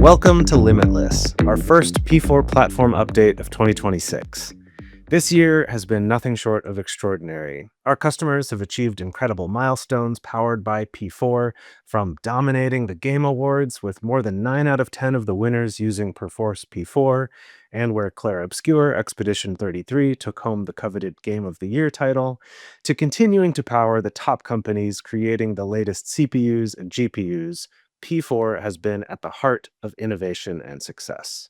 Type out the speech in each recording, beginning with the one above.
Welcome to Limitless, our first P4 platform update of 2026. This year has been nothing short of extraordinary. Our customers have achieved incredible milestones powered by P4, from dominating the Game Awards with more than 9 out of 10 of the winners using Perforce P4, and where Clair Obscur Expedition 33 took home the coveted Game of the Year title, to continuing to power the top companies creating the latest CPUs and GPUs. P4 has been at the heart of innovation and success.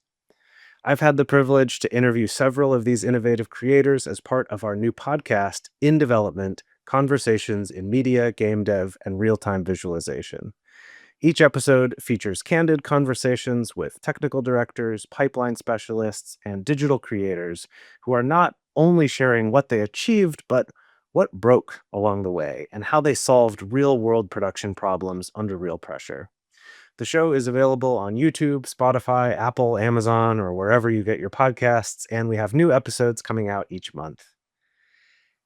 I've had the privilege to interview several of these innovative creators as part of our new podcast, In Development: Conversations in Media, Game Dev, and Real-Time Visualization. Each episode features candid conversations with technical directors, pipeline specialists, and digital creators who are not only sharing what they achieved, but what broke along the way and how they solved real-world production problems under real pressure. The show is available on YouTube, Spotify, Apple, Amazon, or wherever you get your podcasts, and we have new episodes coming out each month.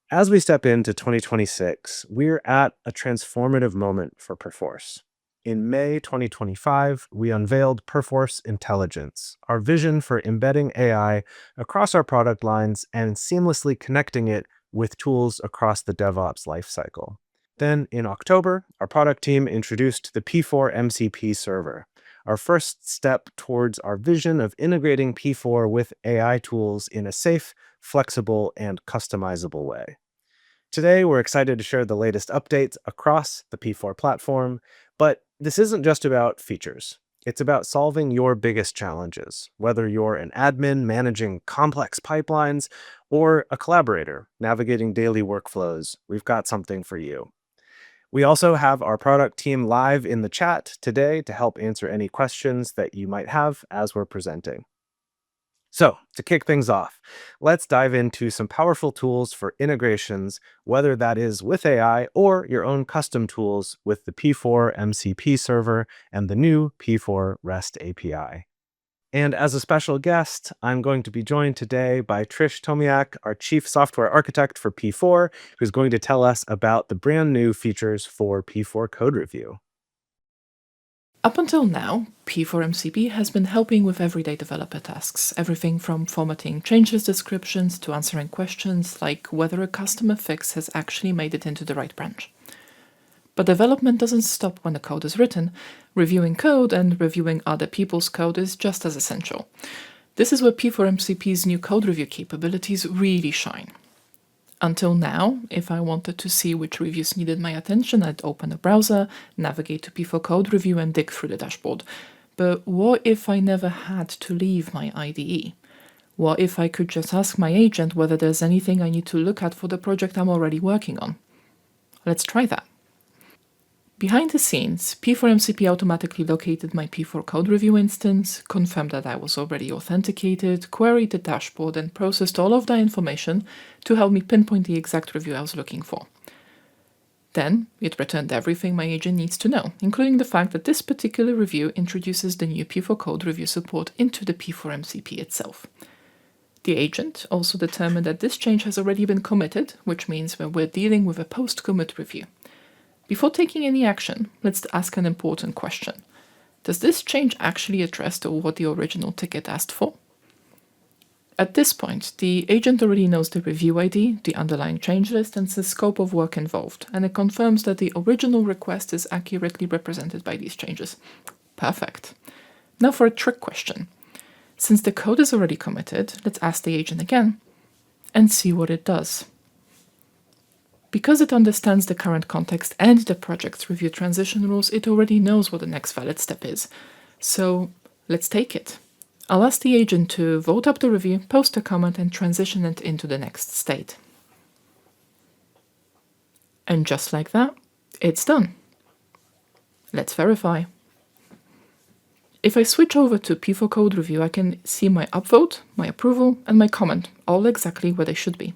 As we step into 2026, we're at a transformative moment for Perforce. In May 2025, we unveiled Perforce Intelligence, our vision for embedding AI across our product lines and seamlessly connecting it with tools across the DevOps lifecycle. Then, in October, our product team introduced the P4 MCP server, our first step towards our vision of integrating P4 with AI tools in a safe, flexible, and customizable way. Today, we're excited to share the latest updates across the P4 platform, but this isn't just about features. It's about solving your biggest challenges, whether you're an admin managing complex pipelines or a collaborator navigating daily workflows. We've got something for you. We also have our product team live in the chat today to help answer any questions that you might have as we're presenting. So, to kick things off, let's dive into some powerful tools for integrations, whether that is with AI or your own custom tools with the P4 MCP server and the new P4 REST API. And as a special guest, I'm going to be joined today by Trish Tomiak, our Chief Software Architect for P4, who's going to tell us about the brand new features for P4 Code Review. Up until now, P4 MCP has been helping with everyday developer tasks, everything from formatting changes descriptions to answering questions like whether a customer fix has actually made it into the right branch. But development doesn't stop when the code is written. Reviewing code and reviewing other people's code is just as essential. This is where P4 MCP's new code review capabilities really shine. Until now, if I wanted to see which reviews needed my attention, I'd open a browser, navigate to P4 Code Review, and dig through the dashboard. But what if I never had to leave my IDE? What if I could just ask my agent whether there's anything I need to look at for the project I'm already working on? Let's try that. Behind the scenes, P4 MCP automatically located my P4 Code Review instance, confirmed that I was already authenticated, queried the dashboard, and processed all of that information to help me pinpoint the exact review I was looking for. Then, it returned everything my agent needs to know, including the fact that this particular review introduces the new P4 Code Review support into the P4 MCP itself. The agent also determined that this change has already been committed, which means that we're dealing with a post-commit review. Before taking any action, let's ask an important question. Does this change actually address what the original ticket asked for? At this point, the agent already knows the review ID, the underlying change list, and the scope of work involved, and it confirms that the original request is accurately represented by these changes. Perfect. Now for a trick question. Since the code is already committed, let's ask the agent again and see what it does. Because it understands the current context and the project's review transition rules, it already knows what the next valid step is. So let's take it. I'll ask the agent to vote up the review, post a comment, and transition it into the next state. And just like that, it's done. Let's verify. If I switch over to P4 Code Review, I can see my upvote, my approval, and my comment, all exactly where they should be.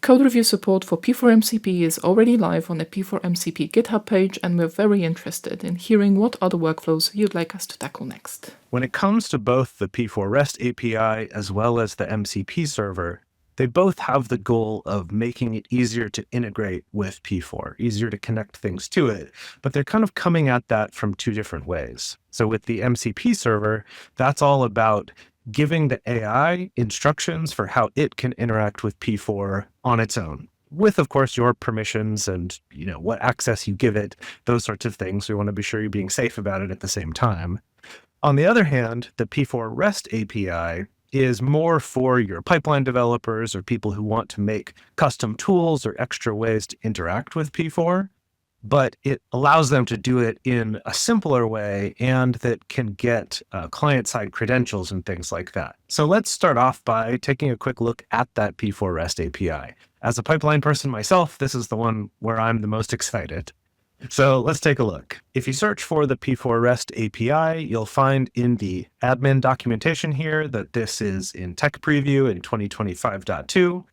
Code review support for P4 MCP is already live on the P4 MCP GitHub page, and we're very interested in hearing what other workflows you'd like us to tackle next. When it comes to both the P4 REST API as well as the MCP server, They both have the goal of making it easier to integrate with P4, easier to connect things to it, but they're kind of coming at that from two different ways. So with the MCP server, that's all about giving the AI instructions for how it can interact with P4 on its own, with, of course, your permissions and, what access you give it, those sorts of things. We want to be sure you're being safe about it at the same time. On the other hand, the P4 REST API is more for your pipeline developers or people who want to make custom tools or extra ways to interact with P4, but it allows them to do it in a simpler way and that can get client-side credentials and things like that. So let's start off by taking a quick look at that P4 REST API. As a pipeline person myself, this is the one where I'm the most excited. So let's take a look. If you search for the P4 REST API, you'll find in the admin documentation here that this is in tech preview in 2025.2.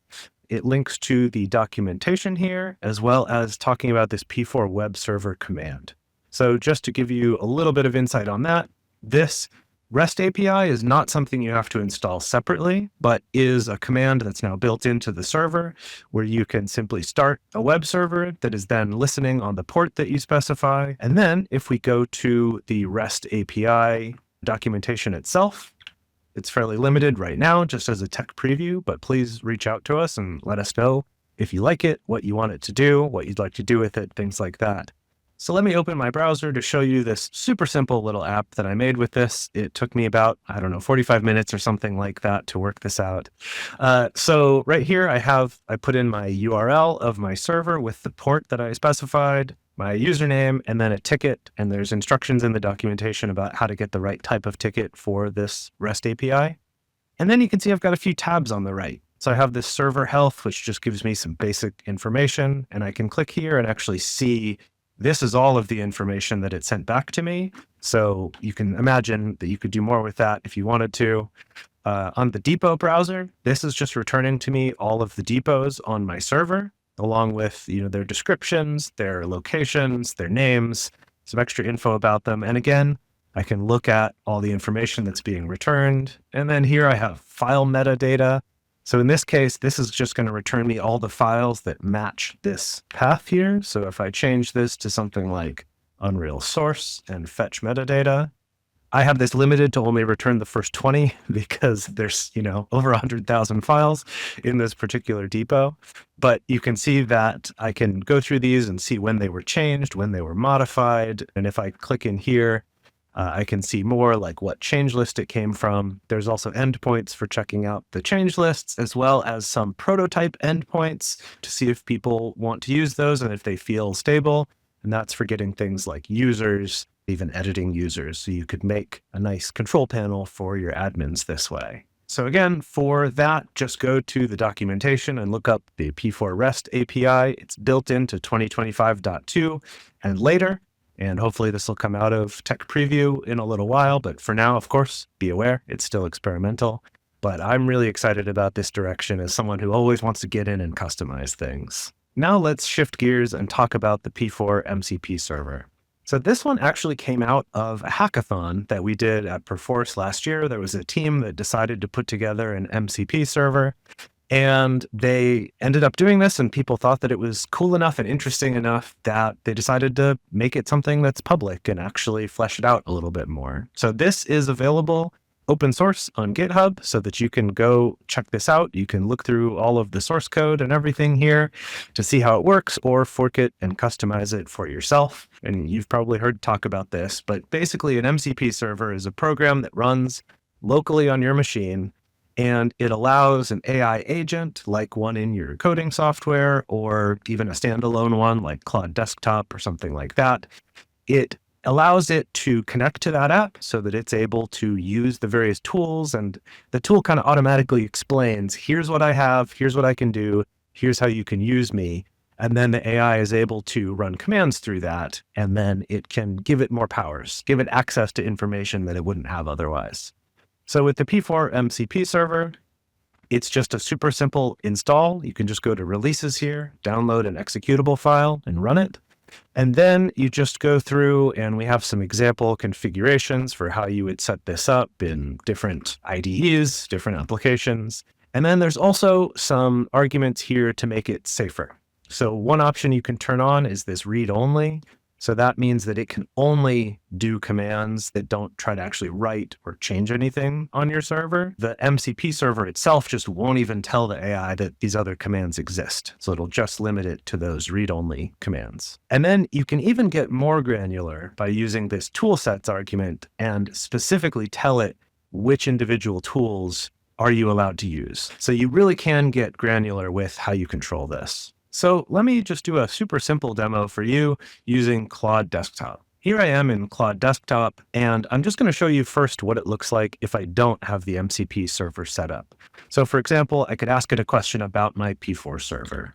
It links to the documentation here, as well as talking about this P4 web server command. So just to give you a little bit of insight on that, this REST API is not something you have to install separately, but is a command that's now built into the server where you can simply start a web server that is then listening on the port that you specify. And then if we go to the REST API documentation itself, it's fairly limited right now, just as a tech preview, but please reach out to us and let us know if you like it, what you want it to do, what you'd like to do with it, things like that. So let me open my browser to show you this super simple little app that I made with this. It took me about, 45 minutes or something like that to work this out. So right here, I put in my URL of my server with the port that I specified, my username, and then a ticket. And there's instructions in the documentation about how to get the right type of ticket for this REST API. And then you can see I've got a few tabs on the right. So I have this server health, which just gives me some basic information. And I can click here and actually see this is all of the information that it sent back to me. So you can imagine that you could do more with that if you wanted to. On the depot browser, this is just returning to me all of the depots on my server, along with their descriptions, their locations, their names, some extra info about them. And again, I can look at all the information that's being returned. And then here I have file metadata. So in this case, this is just going to return me all the files that match this path here. So if I change this to something like Unreal Source and fetch metadata, I have this limited to only return the first 20 because there's, over 100,000 files in this particular depot. But you can see that I can go through these and see when they were changed, when they were modified. And if I click in here, I can see more like what change list it came from. There's also endpoints for checking out the change lists, as well as some prototype endpoints to see if people want to use those and if they feel stable. And that's for getting things like users, even editing users. So you could make a nice control panel for your admins this way. So again, for that, just go to the documentation and look up the P4 REST API. It's built into 2025.2 and later. And hopefully this will come out of tech preview in a little while. But for now, of course, be aware, it's still experimental. But I'm really excited about this direction as someone who always wants to get in and customize things. Now let's shift gears and talk about the P4 MCP server. So this one actually came out of a hackathon that we did at Perforce last year. There was a team that decided to put together an MCP server. And they ended up doing this, and people thought that it was cool enough and interesting enough that they decided to make it something that's public and actually flesh it out a little bit more. So this is available open source on GitHub so that you can go check this out. You can look through all of the source code and everything here to see how it works, or fork it and customize it for yourself. And you've probably heard talk about this, but basically an MCP server is a program that runs locally on your machine. And it allows an AI agent, like one in your coding software, or even a standalone one like Claude Desktop or something like that. It allows it to connect to that app so that it's able to use the various tools, and the tool kind of automatically explains, here's what I have, here's what I can do, here's how you can use me. And then the AI is able to run commands through that, and then it can give it more powers, give it access to information that it wouldn't have otherwise. So with the P4 MCP server, it's just a super simple install. You can just go to releases here, download an executable file and run it. And then you just go through, and we have some example configurations for how you would set this up in different IDEs, different applications. And then there's also some arguments here to make it safer. So one option you can turn on is this read only. So that means that it can only do commands that don't try to actually write or change anything on your server. The MCP server itself just won't even tell the AI that these other commands exist. So it'll just limit it to those read-only commands. And then you can even get more granular by using this toolsets argument and specifically tell it which individual tools are you allowed to use. So you really can get granular with how you control this. So let me just do a super simple demo for you using Claude Desktop. Here I am in Claude Desktop, and I'm just going to show you first what it looks like if I don't have the MCP server set up. So for example, I could ask it a question about my P4 server.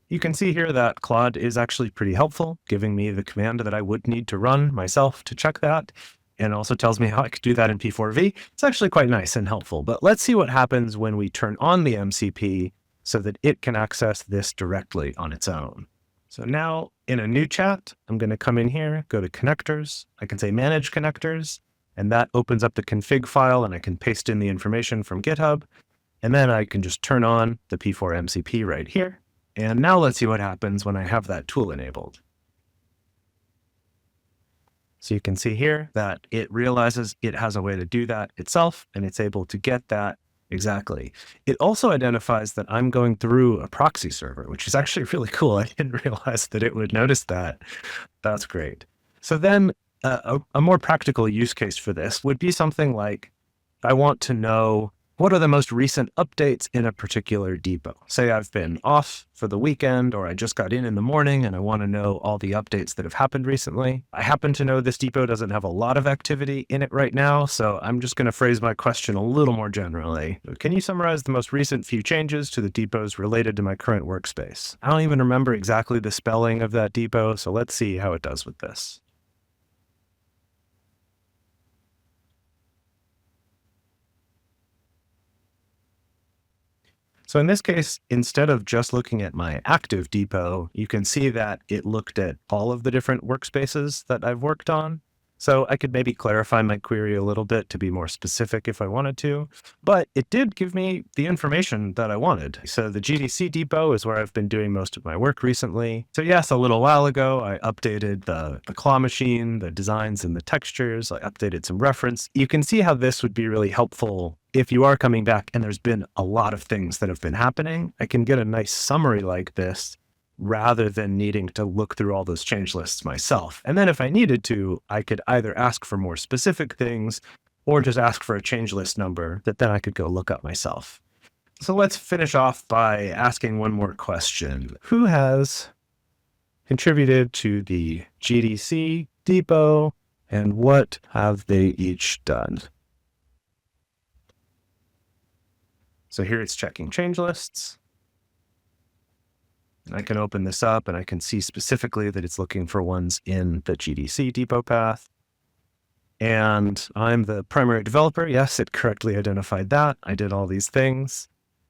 You can see here that Claude is actually pretty helpful, giving me the command that I would need to run myself to check that, and also tells me how I could do that in P4V. It's actually quite nice and helpful, but let's see what happens when we turn on the MCP so that it can access this directly on its own. So now in a new chat, I'm going to come in here, go to connectors. I can say manage connectors, and that opens up the config file, and I can paste in the information from GitHub. And then I can just turn on the P4 MCP right here. And now let's see what happens when I have that tool enabled. So you can see here that it realizes it has a way to do that itself, and it's able to get that exactly. It also identifies that I'm going through a proxy server, which is actually really cool. I didn't realize that it would notice that. That's great. So then a more practical use case for this would be something like, I want to know what are the most recent updates in a particular depot. Say I've been off for the weekend, or I just got in the morning and I want to know all the updates that have happened recently. I happen to know this depot doesn't have a lot of activity in it right now, so I'm just going to phrase my question a little more generally. Can you summarize the most recent few changes to the depots related to my current workspace? I don't even remember exactly the spelling of that depot, so let's see how it does with this. So in this case, instead of just looking at my active depot, you can see that it looked at all of the different workspaces that I've worked on. So I could maybe clarify my query a little bit to be more specific if I wanted to, but it did give me the information that I wanted. So the GDC depot is where I've been doing most of my work recently. So yes, a little while ago, I updated the claw machine, the designs and the textures. I updated some reference. You can see how this would be really helpful if you are coming back and there's been a lot of things that have been happening. I can get a nice summary like this rather than needing to look through all those change lists myself. And then if I needed to, I could either ask for more specific things or just ask for a change list number that then I could go look up myself. So let's finish off by asking one more question. Who has contributed to the GDC depot, and what have they each done? So here it's checking change lists. I can open this up and I can see specifically that it's looking for ones in the GDC depot path. And I'm the primary developer. Yes, it correctly identified that. I did all these things.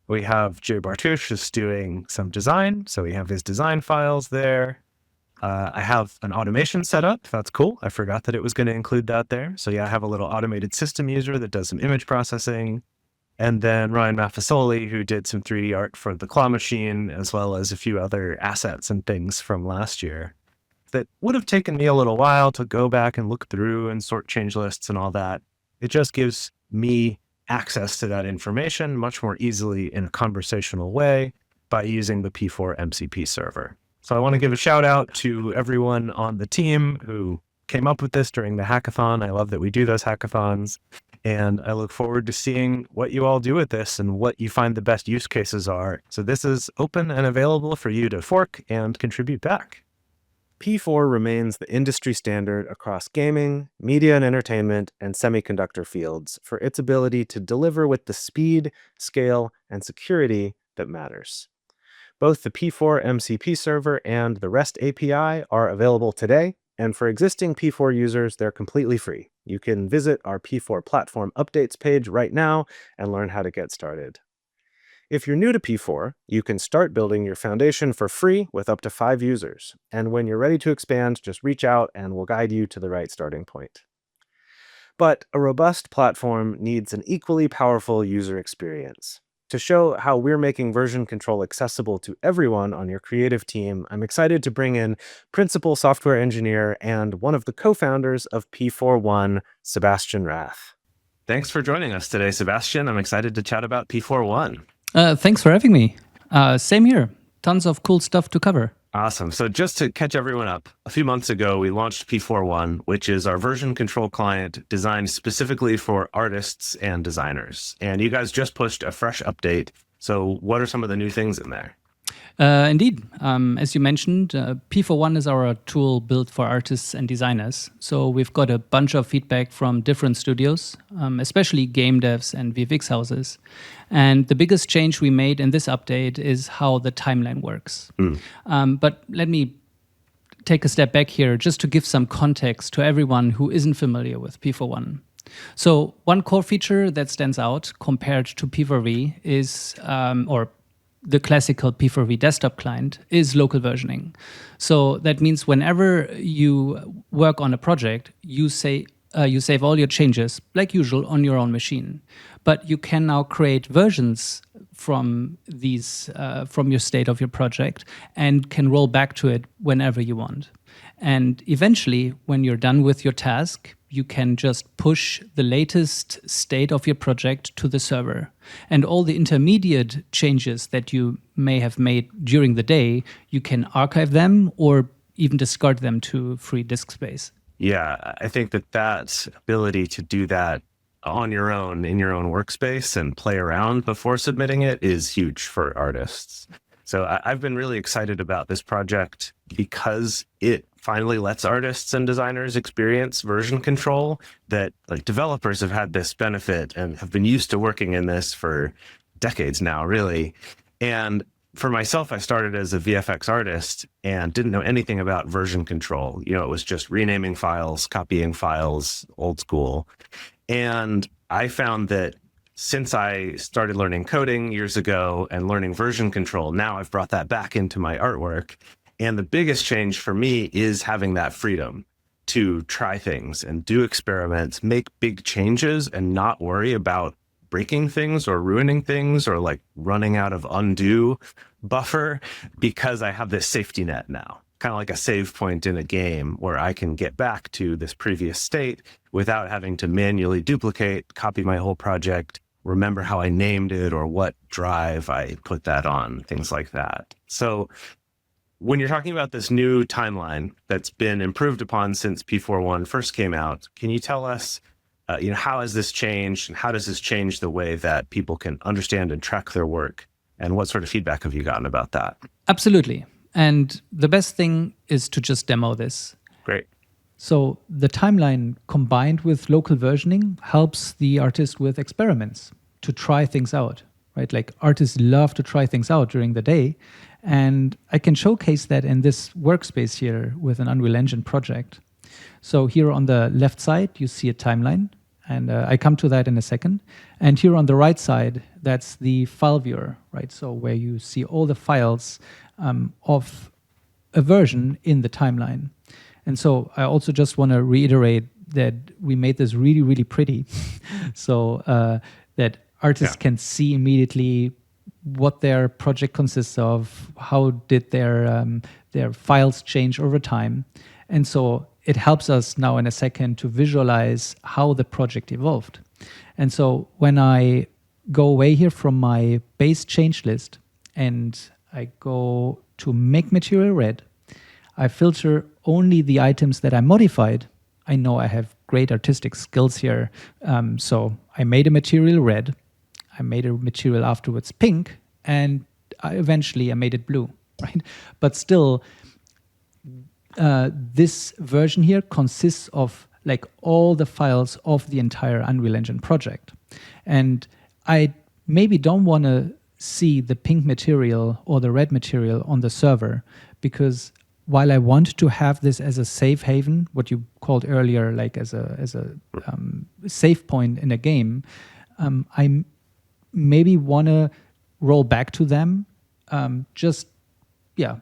We have Jay Bartush just doing some design. So we have his design files there. I have an automation set up. That's cool. I forgot that it was going to include that there. So yeah, I have a little automated system user that does some image processing. And then Ryan Maffasoli, who did some 3D art for the claw machine, as well as a few other assets and things from last year that would have taken me a little while to go back and look through and sort change lists and all that. It just gives me access to that information much more easily in a conversational way by using the P4 MCP server. So I want to give a shout out to everyone on the team who came up with this during the hackathon. I love that we do those hackathons. And I look forward to seeing what you all do with this and what you find the best use cases are. So this is open and available for you to fork and contribute back. P4 remains the industry standard across gaming, media and entertainment, and semiconductor fields for its ability to deliver with the speed, scale, and security that matters. Both the P4 MCP server and the REST API are available today, and for existing P4 users, they're completely free. You can visit our P4 platform updates page right now and learn how to get started. If you're new to P4, you can start building your foundation for free with up to 5 users. And when you're ready to expand, just reach out and we'll guide you to the right starting point. But a robust platform needs an equally powerful user experience. To show how we're making version control accessible to everyone on your creative team, I'm excited to bring in principal software engineer and one of the co-founders of P4.1, Sebastian Rath. Thanks for joining us today, Sebastian. I'm excited to chat about P4.1. Thanks for having me. Same here. Tons of cool stuff to cover. Awesome. So just to catch everyone up, a few months ago, we launched P4.1, which is our version control client designed specifically for artists and designers. And you guys just pushed a fresh update. So what are some of the new things in there? Indeed. As you mentioned, P4.1 is our tool built for artists and designers. So we've got a bunch of feedback from different studios, especially game devs and VFX houses. And the biggest change we made in this update is how the timeline works. But let me take a step back here just to give some context to everyone who isn't familiar with P4.1. So one core feature that stands out compared to P4V is, or the classical P4V desktop client, is local versioning. So that means whenever you work on a project, you save all your changes, like usual, on your own machine. But you can now create versions from from your state of your project and can roll back to it whenever you want. And eventually, when you're done with your task, you can just push the latest state of your project to the server. And all the intermediate changes that you may have made during the day, you can archive them or even discard them to free disk space. Yeah, I think that ability to do that on your own, in your own workspace and play around before submitting it is huge for artists. So I've been really excited about this project because it finally lets artists and designers experience version control that like developers have had this benefit and have been used to working in this for decades now, really. And for myself, I started as a VFX artist and didn't know anything about version control. You know, it was just renaming files, copying files, old school. And I found that since I started learning coding years ago and learning version control, now I've brought that back into my artwork. And the biggest change for me is having that freedom to try things and do experiments, make big changes and not worry about breaking things or ruining things or like running out of undo buffer, because I have this safety net now, kind of like a save point in a game where I can get back to this previous state without having to manually duplicate, copy my whole project, remember how I named it or what drive I put that on, things like that. So when you're talking about this new timeline that's been improved upon since P4.1 first came out, can you tell us, how has this changed and how does this change the way that people can understand and track their work? And what sort of feedback have you gotten about that? Absolutely. And the best thing is to just demo this. Great. So the timeline combined with local versioning helps the artist with experiments to try things out, right? Like artists love to try things out during the day. And I can showcase that in this workspace here with an Unreal Engine project. So here on the left side, you see a timeline. And I come to that in a second. And here on the right side, that's the file viewer, right? So where you see all the files of a version in the timeline. And so I also just want to reiterate that we made this really, really pretty. So that artists can see immediately what their project consists of, how did their files change over time. And so it helps us now in a second to visualize how the project evolved. And so when I go away here from my base change list and I go to make material red, I filter only the items that I modified. I know I have great artistic skills here. So I made a material red, I made a material afterwards pink, and eventually I made it blue, right? But still, this version here consists of like all the files of the entire Unreal Engine project. And I maybe don't want to see the pink material or the red material on the server, because while I want to have this as a safe haven, what you called earlier, like as a save point in a game, I maybe want to roll back to them, just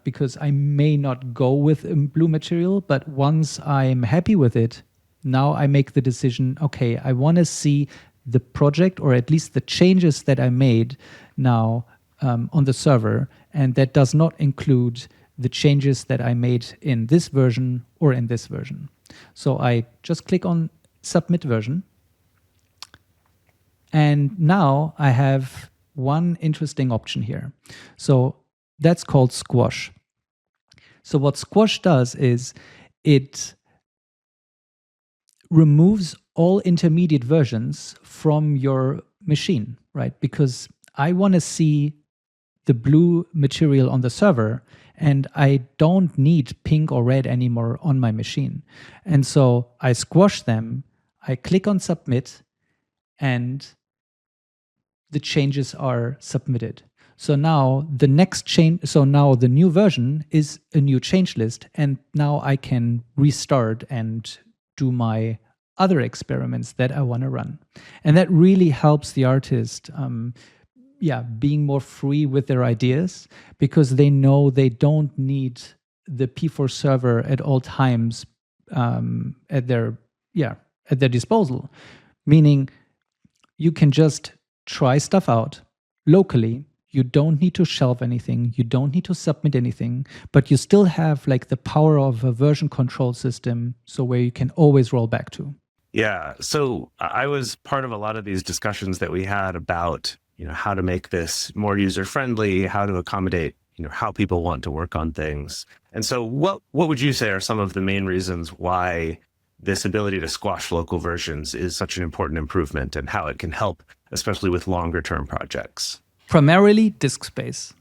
because I may not go with a blue material, but once I'm happy with it, now I make the decision, okay, I want to see the project, or at least the changes that I made now on the server, and that does not include the changes that I made in this version or in this version. So I just click on submit version, and now I have one interesting option here. So that's called squash. So what squash does is it removes all intermediate versions from your machine, right? Because I want to see the blue material on the server, and I don't need pink or red anymore on my machine. And so I squash them, I click on submit, and the changes are submitted. So now the next change, so now the new version is a new change list, and now I can restart and do my other experiments that I want to run. And that really helps the artist being more free with their ideas, because they know they don't need the P4 server at all times at their disposal. Meaning you can just try stuff out locally. You don't need to shelve anything. You don't need to submit anything, but you still have like the power of a version control system, so where you can always roll back to. Yeah. So I was part of a lot of these discussions that we had about, how to make this more user-friendly, how to accommodate, how people want to work on things. And so what would you say are some of the main reasons why this ability to squash local versions is such an important improvement, and how it can help, especially with longer term projects? Primarily disk space.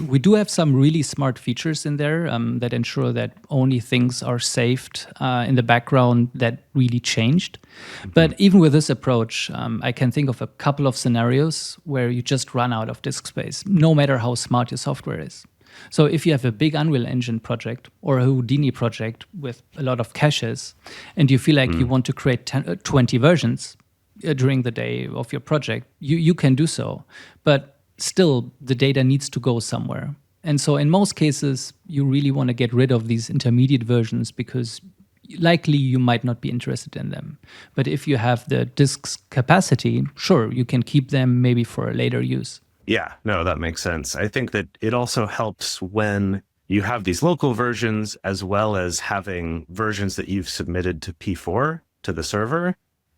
We do have some really smart features in there that ensure that only things are saved in the background that really changed. But even with this approach, I can think of a couple of scenarios where you just run out of disk space, no matter how smart your software is. So if you have a big Unreal Engine project or a Houdini project with a lot of caches, and you feel like you want to create 20 versions during the day of your project, you can do so. But still, the data needs to go somewhere. And so in most cases, you really want to get rid of these intermediate versions, because likely you might not be interested in them. But if you have the disk's capacity, sure, you can keep them maybe for a later use. Yeah, no, that makes sense. I think that it also helps when you have these local versions, as well as having versions that you've submitted to P4, to the server.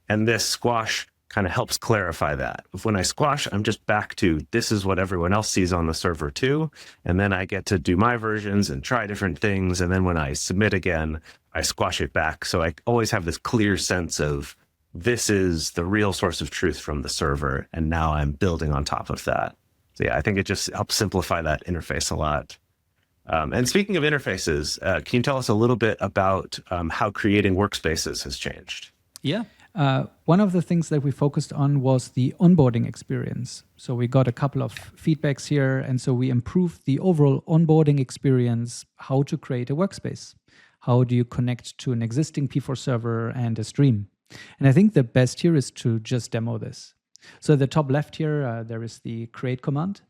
And this squash kind of helps clarify that. When I squash, I'm just back to, this is what everyone else sees on the server too. And then I get to do my versions and try different things. And then when I submit again, I squash it back. So I always have this clear sense of, this is the real source of truth from the server, and now I'm building on top of that. So yeah, I think it just helps simplify that interface a lot. And speaking of interfaces, can you tell us a little bit about how creating workspaces has changed? Yeah. One of the things that we focused on was the onboarding experience. So we got a couple of feedbacks here, and so we improved the overall onboarding experience, how to create a workspace. How do you connect to an existing P4 server and a stream? And I think the best here is to just demo this. So at the top left here, there is the create command.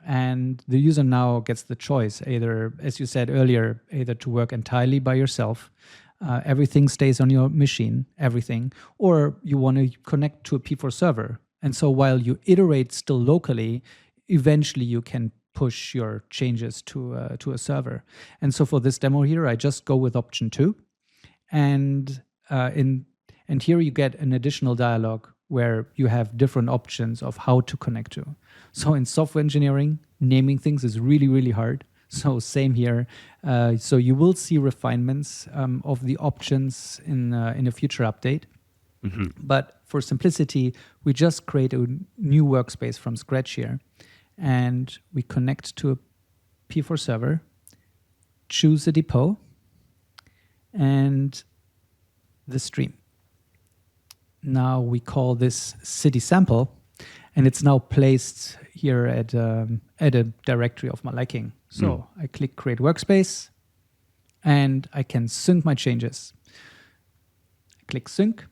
And the user now gets the choice, either, as you said earlier, either to work entirely by yourself, everything stays on your machine, everything, or you want to connect to a P4 server. And so while you iterate still locally, eventually you can push your changes to a server. And so for this demo here, I just go with option 2. And here you get an additional dialog where you have different options of how to connect to. So in software engineering, naming things is really, really hard. So same here. So you will see refinements of the options in a future update. Mm-hmm. But for simplicity, we just create a new workspace from scratch here. And we connect to a P4 server, choose a depot, and the stream. Now we call this city sample, and it's now placed here at a directory of my liking. So I click create workspace, and I can sync my changes. I click sync,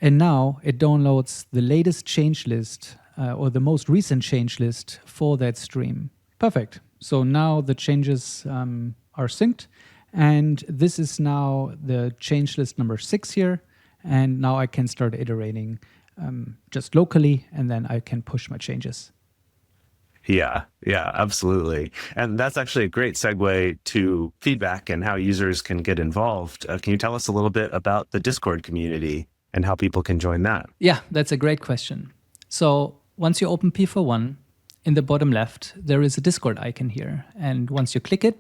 and now it downloads the latest change list or the most recent change list for that stream. Perfect. So now the changes are synced, and this is now the change list number 6 here. And now I can start iterating just locally, and then I can push my changes. Yeah, absolutely. And that's actually a great segue to feedback and how users can get involved. Can you tell us a little bit about the Discord community and how people can join that? Yeah, that's a great question. So once you open P4.1, in the bottom left, there is a Discord icon here. And once you click it,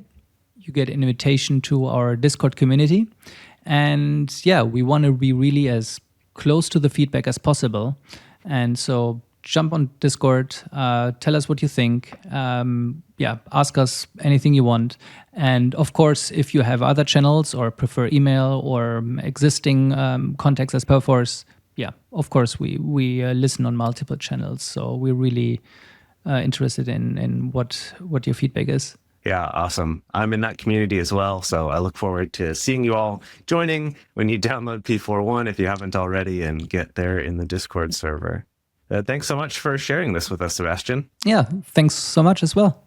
you get an invitation to our Discord community. And yeah, we want to be really as close to the feedback as possible. And so jump on Discord, tell us what you think. Ask us anything you want. And of course, if you have other channels or prefer email or existing contacts as Perforce, of course, we listen on multiple channels. So we're really interested in what your feedback is. Yeah, awesome. I'm in that community as well, so I look forward to seeing you all joining when you download P4.1 if you haven't already and get there in the Discord server. Thanks so much for sharing this with us, Sebastian. Yeah, thanks so much as well.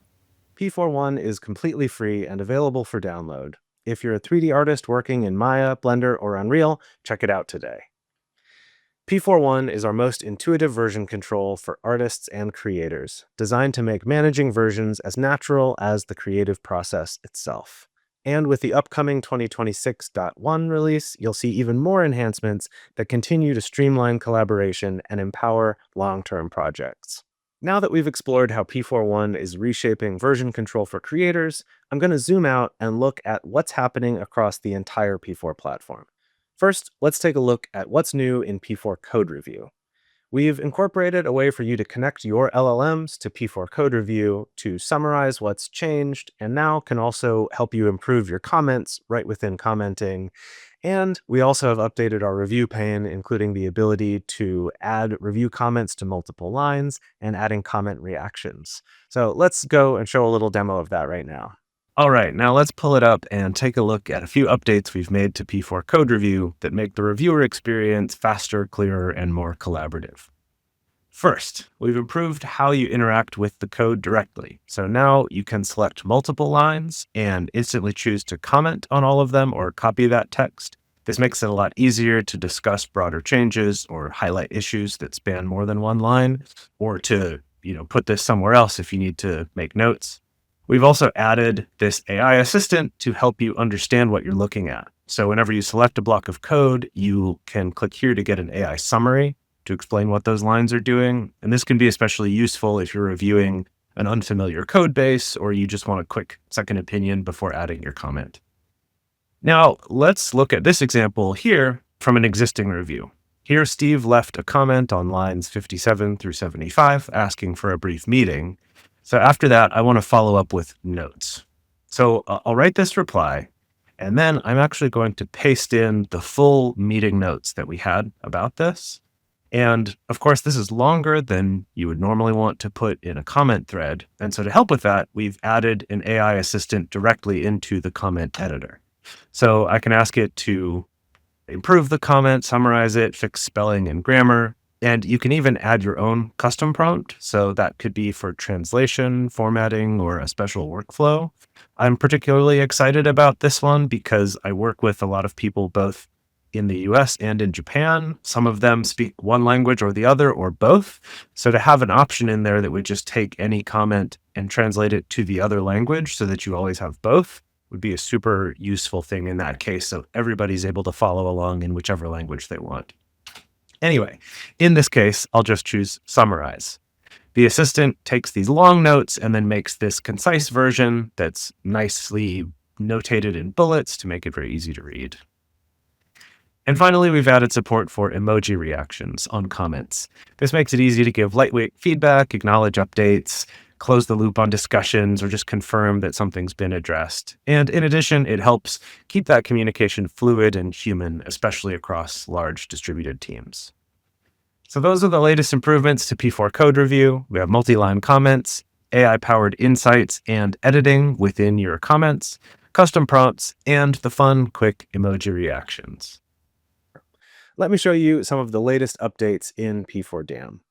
P4.1 is completely free and available for download. If you're a 3D artist working in Maya, Blender, or Unreal, check it out today. P4.1 is our most intuitive version control for artists and creators, designed to make managing versions as natural as the creative process itself. And with the upcoming 2026.1 release, you'll see even more enhancements that continue to streamline collaboration and empower long-term projects. Now that we've explored how P4.1 is reshaping version control for creators, I'm going to zoom out and look at what's happening across the entire P4 platform. First, let's take a look at what's new in P4 Code Review. We've incorporated a way for you to connect your LLMs to P4 Code Review to summarize what's changed, and now can also help you improve your comments right within commenting. And we also have updated our review pane, including the ability to add review comments to multiple lines and adding comment reactions. So let's go and show a little demo of that right now. All right, now let's pull it up and take a look at a few updates we've made to P4 Code Review that make the reviewer experience faster, clearer, and more collaborative. First, we've improved how you interact with the code directly. So now you can select multiple lines and instantly choose to comment on all of them or copy that text. This makes it a lot easier to discuss broader changes or highlight issues that span more than one line, or to, put this somewhere else if you need to make notes. We've also added this AI assistant to help you understand what you're looking at. So whenever you select a block of code, you can click here to get an AI summary to explain what those lines are doing. And this can be especially useful if you're reviewing an unfamiliar code base or you just want a quick second opinion before adding your comment. Now, let's look at this example here from an existing review. Here, Steve left a comment on lines 57 through 75 asking for a brief meeting. So after that, I want to follow up with notes. So I'll write this reply, and then I'm actually going to paste in the full meeting notes that we had about this. And of course, this is longer than you would normally want to put in a comment thread. And so to help with that, we've added an AI assistant directly into the comment editor. So I can ask it to improve the comment, summarize it, fix spelling and grammar. And you can even add your own custom prompt. So that could be for translation, formatting, or a special workflow. I'm particularly excited about this one because I work with a lot of people both in the US and in Japan. Some of them speak one language or the other or both. So to have an option in there that would just take any comment and translate it to the other language so that you always have both would be a super useful thing in that case. So everybody's able to follow along in whichever language they want. Anyway, in this case, I'll just choose summarize. The assistant takes these long notes and then makes this concise version that's nicely notated in bullets to make it very easy to read. And finally, we've added support for emoji reactions on comments. This makes it easy to give lightweight feedback, acknowledge updates, close the loop on discussions, or just confirm that something's been addressed. And in addition, it helps keep that communication fluid and human, especially across large distributed teams. So those are the latest improvements to P4 Code Review. We have multi-line comments, AI-powered insights and editing within your comments, custom prompts, and the fun, quick emoji reactions. Let me show you some of the latest updates in P4 DAM.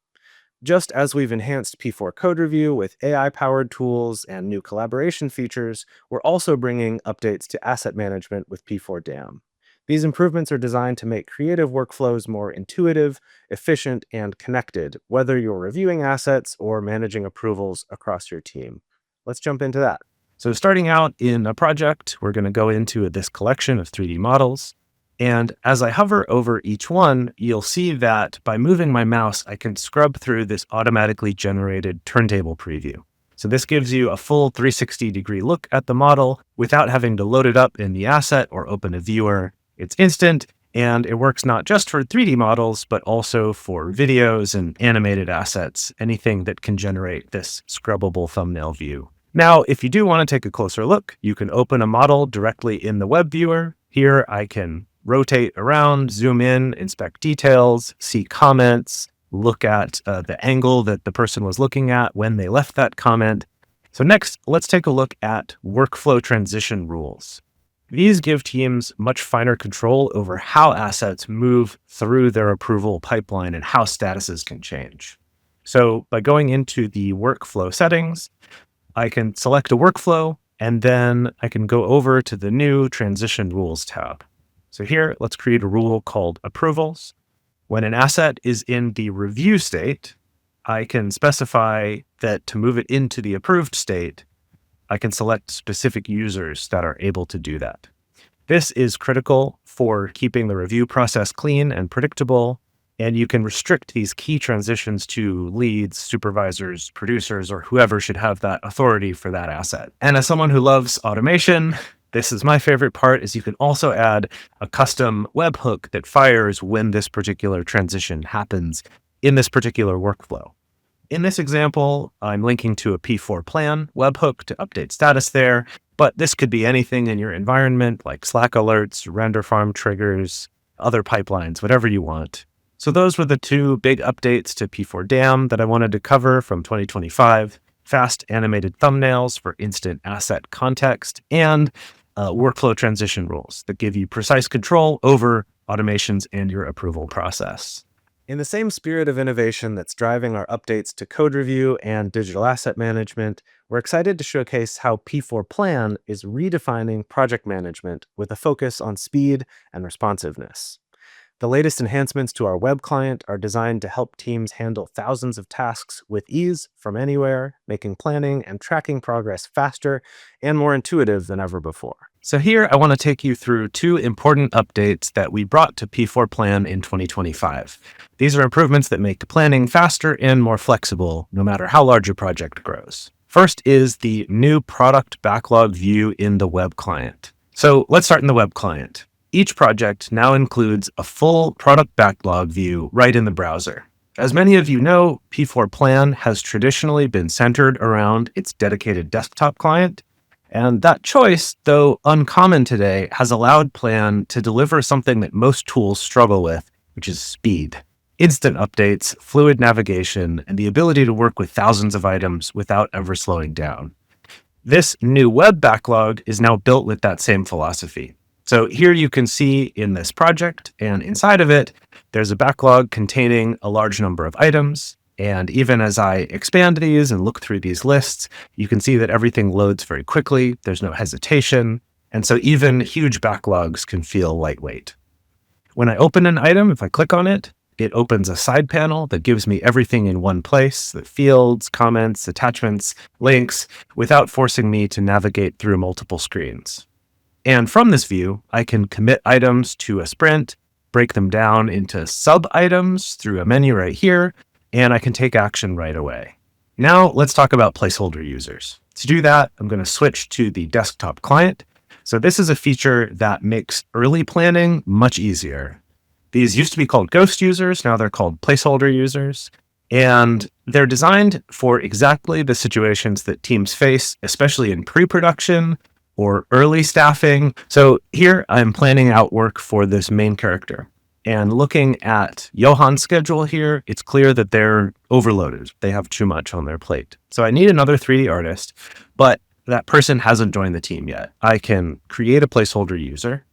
Just as we've enhanced P4 code review with AI-powered tools and new collaboration features, we're also bringing updates to asset management with P4 DAM. These improvements are designed to make creative workflows more intuitive, efficient, and connected, whether you're reviewing assets or managing approvals across your team. Let's jump into that. So starting out in a project, we're going to go into this collection of 3D models. And as I hover over each one, you'll see that by moving my mouse, I can scrub through this automatically generated turntable preview. So this gives you a full 360-degree look at the model without having to load it up in the asset or open a viewer. It's instant, and it works not just for 3D models, but also for videos and animated assets, anything that can generate this scrubbable thumbnail view. Now, if you do want to take a closer look, you can open a model directly in the web viewer. Here I can rotate around, zoom in, inspect details, see comments, look at the angle that the person was looking at when they left that comment. So next, let's take a look at workflow transition rules. These give teams much finer control over how assets move through their approval pipeline and how statuses can change. So by going into the workflow settings, I can select a workflow, and then I can go over to the new transition rules tab. So here, let's create a rule called approvals. When an asset is in the review state, I can specify that to move it into the approved state, I can select specific users that are able to do that. This is critical for keeping the review process clean and predictable, and you can restrict these key transitions to leads, supervisors, producers, or whoever should have that authority for that asset. And as someone who loves automation, this is my favorite part, is you can also add a custom webhook that fires when this particular transition happens in this particular workflow. In this example, I'm linking to a P4 plan webhook to update status there, but this could be anything in your environment like Slack alerts, render farm triggers, other pipelines, whatever you want. So those were the two big updates to P4 DAM that I wanted to cover from 2025. Fast animated thumbnails for instant asset context, and workflow transition rules that give you precise control over automations and your approval process. In the same spirit of innovation that's driving our updates to code review and digital asset management, we're excited to showcase how P4 Plan is redefining project management with a focus on speed and responsiveness. The latest enhancements to our web client are designed to help teams handle thousands of tasks with ease from anywhere, making planning and tracking progress faster and more intuitive than ever before. So here I want to take you through two important updates that we brought to P4 Plan in 2025. These are improvements that make planning faster and more flexible, no matter how large your project grows. First is the new product backlog view in the web client. So let's start in the web client. Each project now includes a full product backlog view right in the browser. As many of you know, P4 Plan has traditionally been centered around its dedicated desktop client, and that choice, though uncommon today, has allowed Plan to deliver something that most tools struggle with, which is speed. Instant updates, fluid navigation, and the ability to work with thousands of items without ever slowing down. This new web backlog is now built with that same philosophy. So here you can see in this project, and inside of it, there's a backlog containing a large number of items. And even as I expand these and look through these lists, you can see that everything loads very quickly. There's no hesitation. And so even huge backlogs can feel lightweight. When I open an item, if I click on it, it opens a side panel that gives me everything in one place, the fields, comments, attachments, links, without forcing me to navigate through multiple screens. And from this view, I can commit items to a sprint, break them down into sub-items through a menu right here, and I can take action right away. Now let's talk about placeholder users. To do that, I'm going to switch to the desktop client. So this is a feature that makes early planning much easier. These used to be called ghost users, now they're called placeholder users. And they're designed for exactly the situations that teams face, especially in pre-production or early staffing. So here I'm planning out work for this main character. And looking at Johan's schedule here, it's clear that they're overloaded. They have too much on their plate. So I need another 3D artist, but that person hasn't joined the team yet. I can create a placeholder user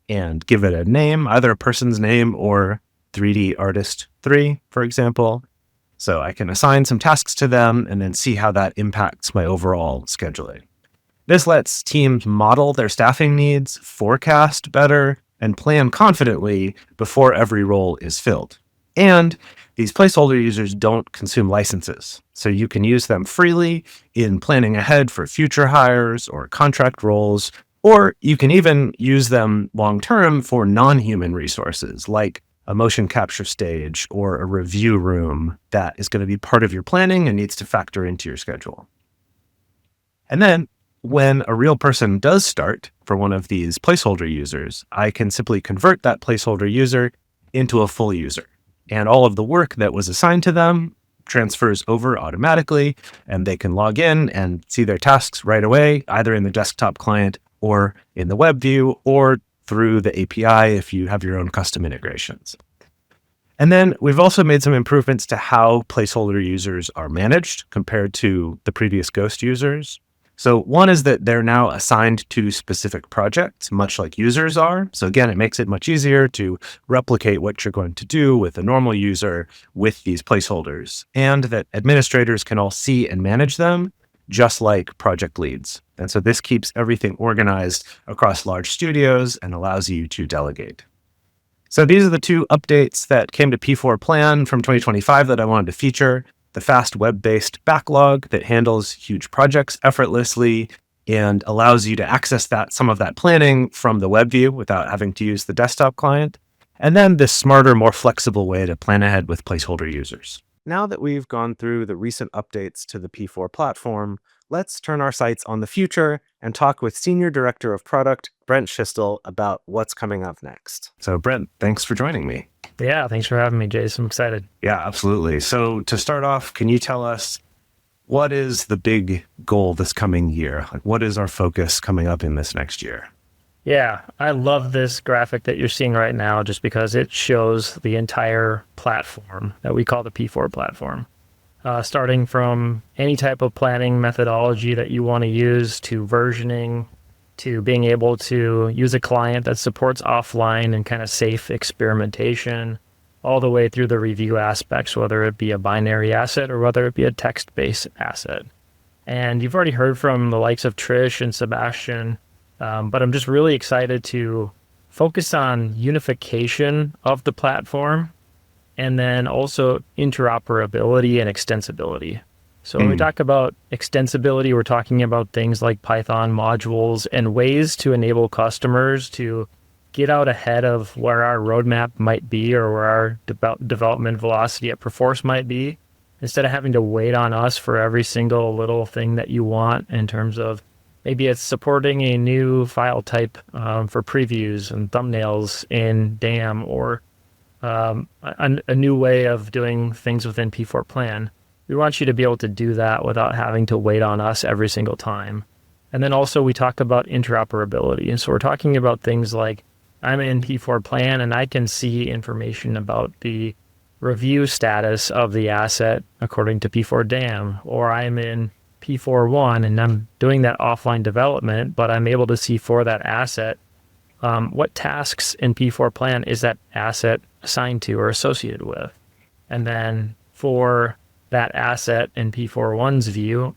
and give it a name, either a person's name or 3D artist 3, for example. So I can assign some tasks to them and then see how that impacts my overall scheduling. This lets teams model their staffing needs, forecast better, and plan confidently before every role is filled. And these placeholder users don't consume licenses, so you can use them freely in planning ahead for future hires or contract roles, or you can even use them long-term for non-human resources like a motion capture stage or a review room that is going to be part of your planning and needs to factor into your schedule. And then when a real person does start for one of these placeholder users, I can simply convert that placeholder user into a full user. And all of the work that was assigned to them transfers over automatically, and they can log in and see their tasks right away, either in the desktop client or in the web view or through the API if you have your own custom integrations. And then we've also made some improvements to how placeholder users are managed compared to the previous Ghost users. So one is that they're now assigned to specific projects, much like users are. So again, it makes it much easier to replicate what you're going to do with a normal user with these placeholders, and that administrators can all see and manage them just like project leads. And so this keeps everything organized across large studios and allows you to delegate. So these are the two updates that came to P4 Plan from 2025 that I wanted to feature. The fast web-based backlog that handles huge projects effortlessly and allows you to access some of that planning from the web view without having to use the desktop client. And then this smarter, more flexible way to plan ahead with placeholder users. Now that we've gone through the recent updates to the P4 platform, let's turn our sights on the future and talk with Senior Director of Product, Brent Schistel, about what's coming up next. So Brent, thanks for joining me. Yeah, thanks for having me, Jason. I'm excited. Yeah, absolutely. So to start off, can you tell us what is the big goal this coming year? Like, what is our focus coming up in this next year? Yeah, I love this graphic that you're seeing right now just because it shows the entire platform that we call the P4 platform. Starting from any type of planning methodology that you want to use to versioning, to being able to use a client that supports offline and kind of safe experimentation, all the way through the review aspects, whether it be a binary asset or whether it be a text-based asset. And you've already heard from the likes of Trish and Sebastian, but I'm just really excited to focus on unification of the platform and then also interoperability and extensibility. So when we talk about extensibility, we're talking about things like Python modules and ways to enable customers to get out ahead of where our roadmap might be or where our development velocity at Perforce might be, instead of having to wait on us for every single little thing that you want in terms of maybe it's supporting a new file type for previews and thumbnails in DAM or a new way of doing things within P4 Plan. We want you to be able to do that without having to wait on us every single time. And then also we talk about interoperability. And so we're talking about things like I'm in P4 Plan and I can see information about the review status of the asset according to P4 DAM, or I'm in P4.1 and I'm doing that offline development, but I'm able to see for that asset what tasks in P4 Plan is that asset assigned to or associated with. And then for that asset in P4.1's view,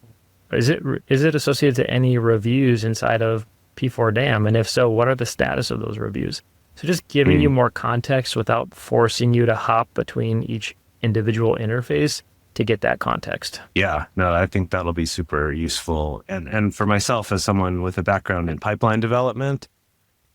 is it associated to any reviews inside of P4 DAM? And if so, what are the status of those reviews? So just giving you more context without forcing you to hop between each individual interface to get that context. Yeah, no, I think that'll be super useful. And for myself, as someone with a background in pipeline development,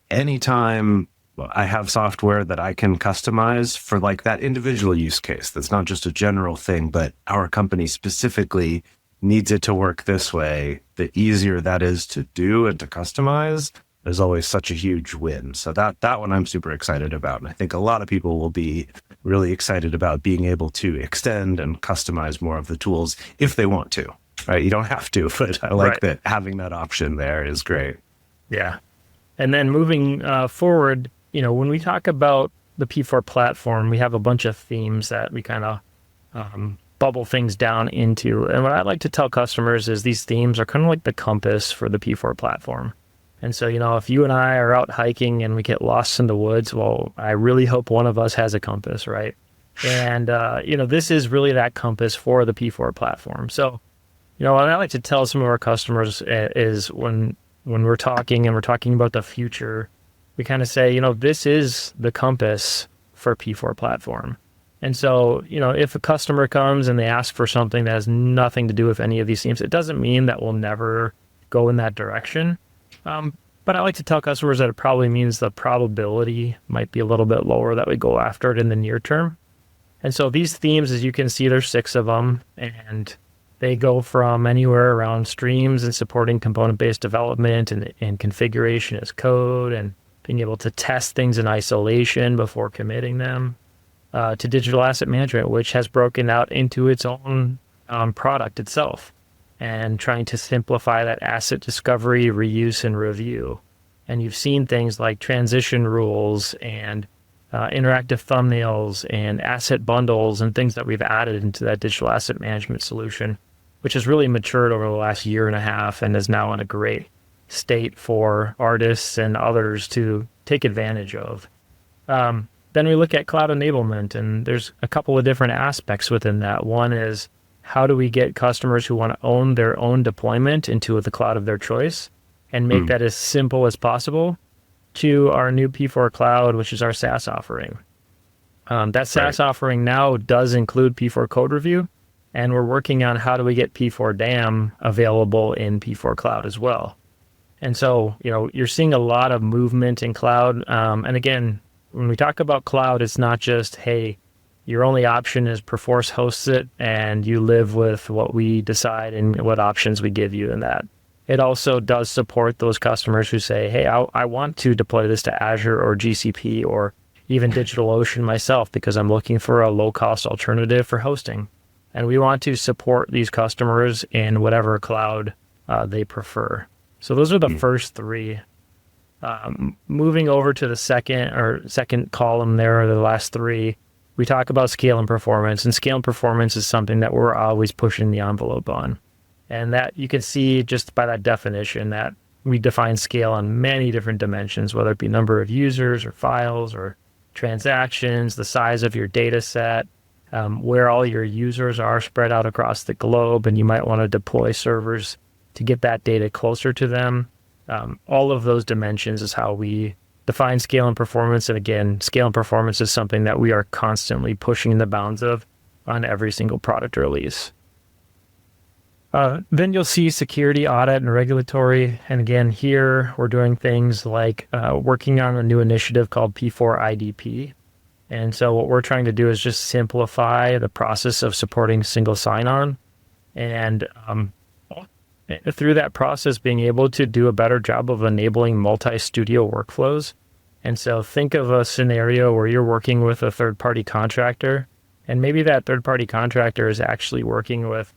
anytime I have software that I can customize for like that individual use case, that's not just a general thing, but our company specifically needs it to work this way, the easier that is to do and to customize is always such a huge win. So that one I'm super excited about. And I think a lot of people will be really excited about being able to extend and customize more of the tools if they want to, right? You don't have to, but I like that having that option there is great. Yeah. And then moving forward, when we talk about the P4 platform, we have a bunch of themes that we kind of bubble things down into. And what I like to tell customers is these themes are kind of like the compass for the P4 platform. And so, if you and I are out hiking and we get lost in the woods, well, I really hope one of us has a compass, right? And, this is really that compass for the P4 platform. So, what I like to tell some of our customers is when we're talking about the future, we kind of say, this is the compass for P4 platform. And so, if a customer comes and they ask for something that has nothing to do with any of these themes, it doesn't mean that we'll never go in that direction. But I like to tell customers that it probably means the probability might be a little bit lower that we go after it in the near term. And so these themes, as you can see, there's 6 of them, and they go from anywhere around streams and supporting component-based development and configuration as code and being able to test things in isolation before committing them, to digital asset management, which has broken out into its own product itself and trying to simplify that asset discovery, reuse, and review. And you've seen things like transition rules and interactive thumbnails and asset bundles and things that we've added into that digital asset management solution, which has really matured over the last year and a half and is now in a great state for artists and others to take advantage of. Then we look at cloud enablement, and there's a couple of different aspects within that. One is, how do we get customers who want to own their own deployment into the cloud of their choice and make that as simple as possible, to our new P4 Cloud, which is our SaaS offering. That SaaS offering now does include P4 code review, and we're working on how do we get P4 DAM available in P4 Cloud as well. And so, you're seeing a lot of movement in cloud. And again, when we talk about cloud, it's not just, hey, your only option is Perforce hosts it and you live with what we decide and what options we give you in that. It also does support those customers who say, hey, I want to deploy this to Azure or GCP or even DigitalOcean myself because I'm looking for a low-cost alternative for hosting. And we want to support these customers in whatever cloud they prefer. So those are the first 3. Moving over to the second column there, or the last 3, we talk about scale and performance. And scale and performance is something that we're always pushing the envelope on. And that you can see just by that definition that we define scale on many different dimensions, whether it be number of users or files or transactions, the size of your data set, where all your users are spread out across the globe, and you might want to deploy servers to get that data closer to them. All of those dimensions is how we define scale and performance. And again, scale and performance is something that we are constantly pushing the bounds of on every single product release. Then you'll see security, audit, and regulatory. And again, here we're doing things like working on a new initiative called P4 IDP. And so what we're trying to do is just simplify the process of supporting single sign-on. And through that process, being able to do a better job of enabling multi-studio workflows. And so think of a scenario where you're working with a third-party contractor, and maybe that third-party contractor is actually working with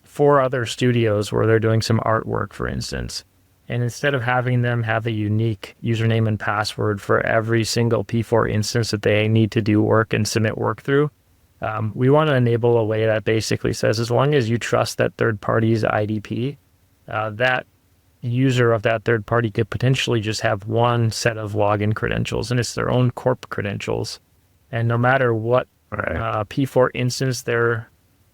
4 other studios where they're doing some artwork, for instance. And instead of having them have a unique username and password for every single P4 instance that they need to do work and submit work through, we want to enable a way that basically says, as long as you trust that third party's IDP, that user of that third party could potentially just have one set of login credentials, and it's their own corp credentials. And no matter what P4 instance they're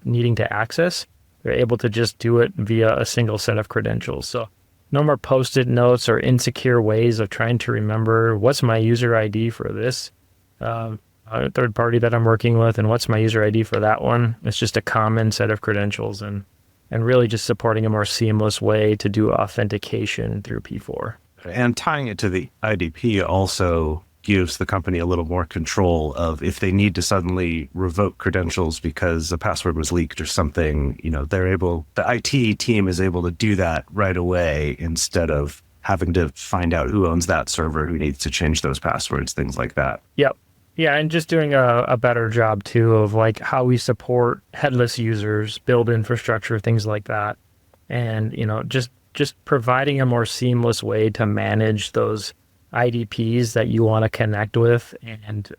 needing to access, they're able to just do it via a single set of credentials. So no more post-it notes or insecure ways of trying to remember what's my user ID for this third party that I'm working with and what's my user ID for that one. It's just a common set of credentials and really just supporting a more seamless way to do authentication through P4. And tying it to the IDP also gives the company a little more control of if they need to suddenly revoke credentials because a password was leaked or something, the IT team is able to do that right away instead of having to find out who owns that server, who needs to change those passwords, things like that. Yep. Yeah, and just doing a better job too of like how we support headless users, build infrastructure, things like that. And, just providing a more seamless way to manage those IDPs that you want to connect with and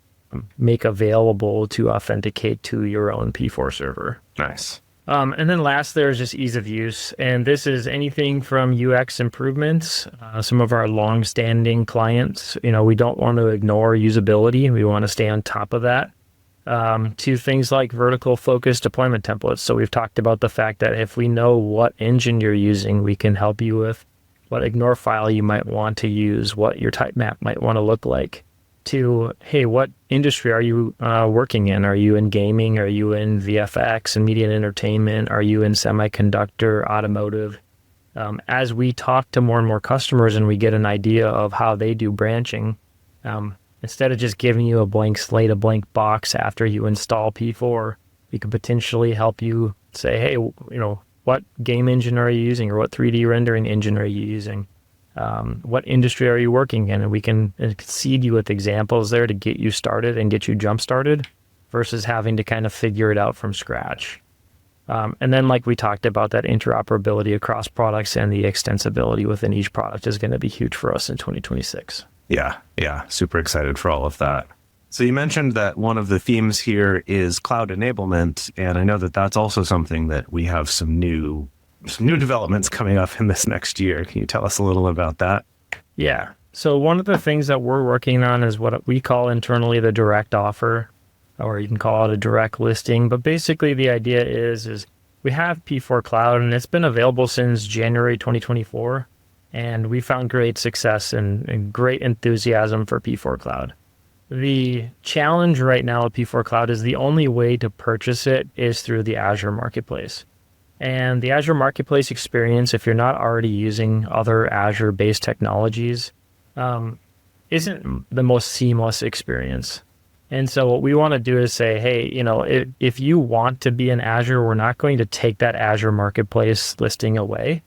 make available to authenticate to your own P4 server. Nice. And then last, there's just ease of use. And this is anything from UX improvements. Some of our long-standing clients, we don't want to ignore usability. We want to stay on top of that. to things like vertical focused deployment templates. So we've talked about the fact that if we know what engine you're using, we can help you with what ignore file you might want to use, what your type map might want to look like, to, hey, what industry are you working in? Are you in gaming? Are you in VFX and media and entertainment? Are you in semiconductor, automotive? As we talk to more and more customers and we get an idea of how they do branching, instead of just giving you a blank slate, a blank box after you install P4, we could potentially help you say, hey, what game engine are you using, or what 3D rendering engine are you using? What industry are you working in? And we can seed you with examples there to get you started and get you jump started versus having to kind of figure it out from scratch. And then, like we talked about, that interoperability across products and the extensibility within each product is going to be huge for us in 2026. Yeah. Super excited for all of that. So you mentioned that one of the themes here is cloud enablement. And I know that that's also something that we have some new developments coming up in this next year. Can you tell us a little about that? Yeah. So one of the things that we're working on is what we call internally the direct offer, or you can call it a direct listing. But basically the idea is we have P4 Cloud, and it's been available since January 2024. And we found great success and great enthusiasm for P4 Cloud. The challenge right now with P4 Cloud is the only way to purchase it is through the Azure Marketplace. And the Azure Marketplace experience, if you're not already using other Azure-based technologies, isn't the most seamless experience. And so what we want to do is say, hey, if you want to be in Azure, we're not going to take that Azure Marketplace listing away.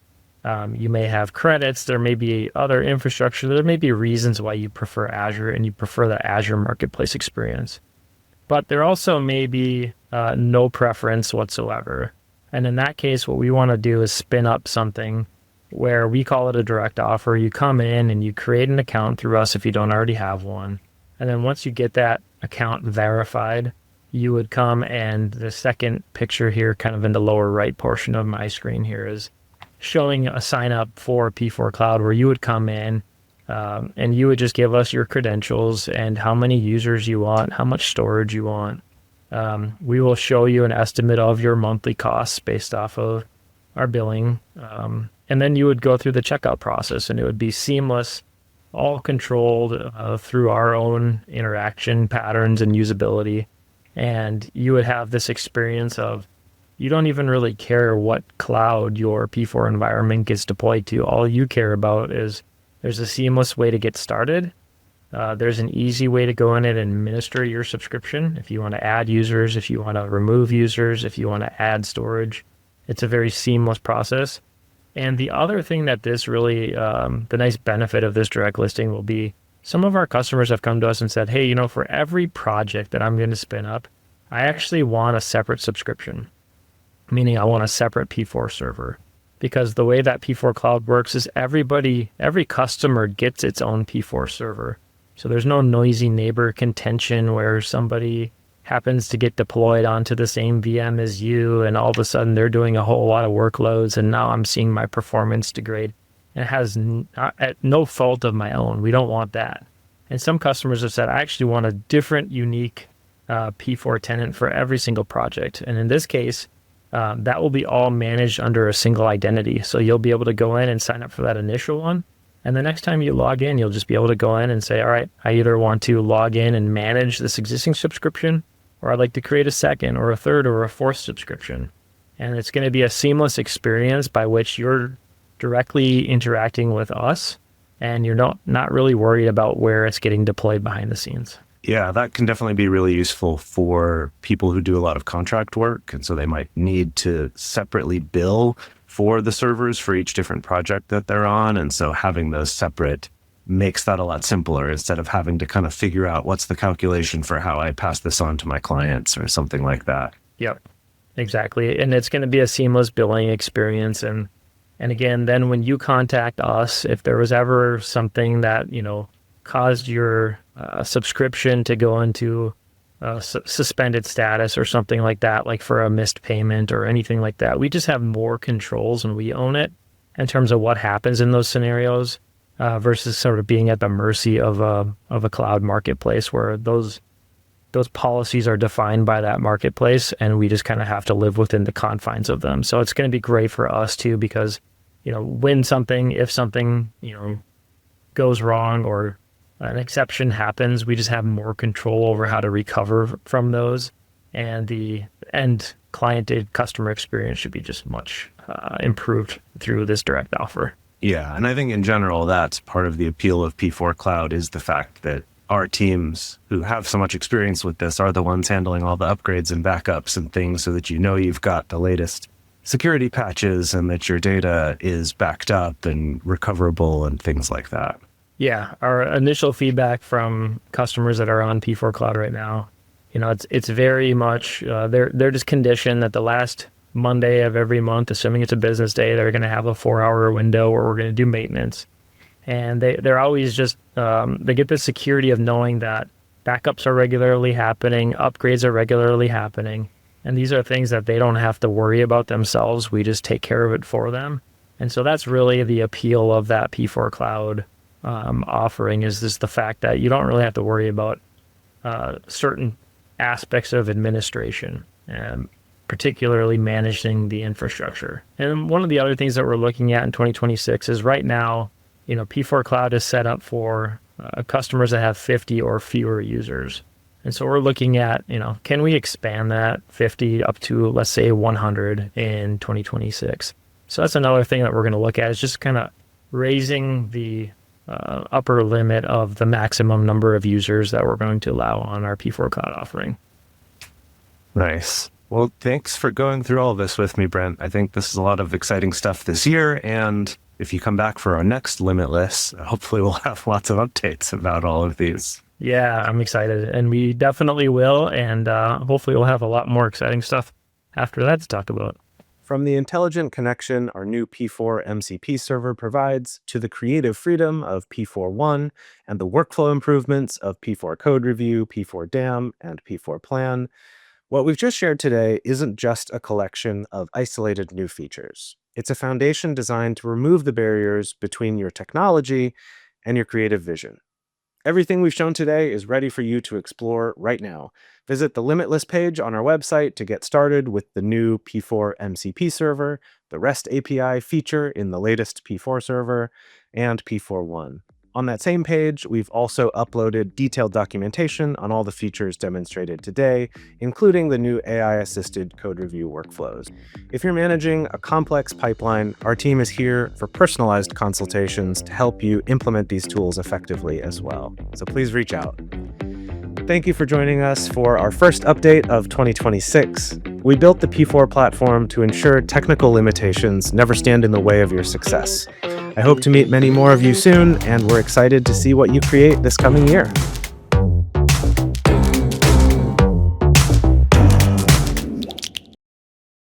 You may have credits, there may be other infrastructure, there may be reasons why you prefer Azure and you prefer the Azure Marketplace experience. But there also may be no preference whatsoever. And in that case, what we want to do is spin up something where we call it a direct offer. You come in and you create an account through us if you don't already have one. And then once you get that account verified, you would come, and the second picture here, kind of in the lower right portion of my screen here, is showing a sign up for P4 Cloud, where you would come in and you would just give us your credentials and how many users you want, how much storage you want. We will show you an estimate of your monthly costs based off of our billing. And then you would go through the checkout process, and it would be seamless, all controlled through our own interaction patterns and usability. And you would have this experience of, you don't even really care what cloud your P4 environment gets deployed to. All you care about is there's a seamless way to get started. There's an easy way to go in and administer your subscription. If you want to add users, if you want to remove users, if you want to add storage, it's a very seamless process. And the other thing that this really, the nice benefit of this direct listing will be, some of our customers have come to us and said, hey, for every project that I'm going to spin up, I actually want a separate subscription. Meaning I want a separate P4 server, because the way that P4 Cloud works is every customer gets its own P4 server. So there's no noisy neighbor contention where somebody happens to get deployed onto the same VM as you, and all of a sudden they're doing a whole lot of workloads, and now I'm seeing my performance degrade. And it has at no fault of my own. We don't want that. And some customers have said, I actually want a different, unique P4 tenant for every single project. And in this case, that will be all managed under a single identity. So you'll be able to go in and sign up for that initial one. And the next time you log in, you'll just be able to go in and say, all right, I either want to log in and manage this existing subscription, or I'd like to create a second or a third or a fourth subscription. And it's going to be a seamless experience by which you're directly interacting with us, and you're not really worried about where it's getting deployed behind the scenes. Yeah, that can definitely be really useful for people who do a lot of contract work. And so they might need to separately bill for the servers for each different project that they're on. And so having those separate makes that a lot simpler, instead of having to kind of figure out what's the calculation for how I pass this on to my clients or something like that. Yep, exactly. And it's going to be a seamless billing experience. And again, then when you contact us, if there was ever something that, caused your subscription to go into suspended status or something like that, like for a missed payment or anything like that, we just have more controls and we own it in terms of what happens in those scenarios, versus sort of being at the mercy of a cloud marketplace where those those policies are defined by that marketplace, and we just kind of have to live within the confines of them. So it's going to be great for us too, because, if something, goes wrong or an exception happens, we just have more control over how to recover from those. And the end client to customer experience should be just much improved through this direct offer. Yeah, and I think in general, that's part of the appeal of P4 Cloud is the fact that our teams who have so much experience with this are the ones handling all the upgrades and backups and things, so that you've got the latest security patches and that your data is backed up and recoverable and things like that. Yeah, our initial feedback from customers that are on P4 Cloud right now, it's very much they're just conditioned that the last Monday of every month, assuming it's a business day, they're going to have a 4-hour window where we're going to do maintenance. And they're always just, they get the security of knowing that backups are regularly happening, upgrades are regularly happening. And these are things that they don't have to worry about themselves. We just take care of it for them. And so that's really the appeal of that P4 Cloud offering, is just the fact that you don't really have to worry about certain aspects of administration, and particularly managing the infrastructure. And one of the other things that we're looking at in 2026 is right now, P4 Cloud is set up for customers that have 50 or fewer users. And so we're looking at, can we expand that 50 up to, let's say, 100 in 2026? So that's another thing that we're going to look at, is just kind of raising the upper limit of the maximum number of users that we're going to allow on our P4 Cloud offering. Nice. Well, thanks for going through all of this with me, Brent. I think this is a lot of exciting stuff this year. And if you come back for our next Limitless, hopefully we'll have lots of updates about all of these. Yeah, I'm excited. And we definitely will. And hopefully we'll have a lot more exciting stuff after that to talk about. From the intelligent connection our new P4 MCP server provides, to the creative freedom of P4.1 and the workflow improvements of P4 Code Review, P4 DAM, and P4 Plan, what we've just shared today isn't just a collection of isolated new features. It's a foundation designed to remove the barriers between your technology and your creative vision. Everything we've shown today is ready for you to explore right now. Visit the Limitless page on our website to get started with the new P4 MCP server, the REST API feature in the latest P4 server, and P4.1. On that same page, we've also uploaded detailed documentation on all the features demonstrated today, including the new AI-assisted code review workflows. If you're managing a complex pipeline, our team is here for personalized consultations to help you implement these tools effectively as well. So please reach out. Thank you for joining us for our first update of 2026. We built the P4 platform to ensure technical limitations never stand in the way of your success. I hope to meet many more of you soon, and we're excited to see what you create this coming year.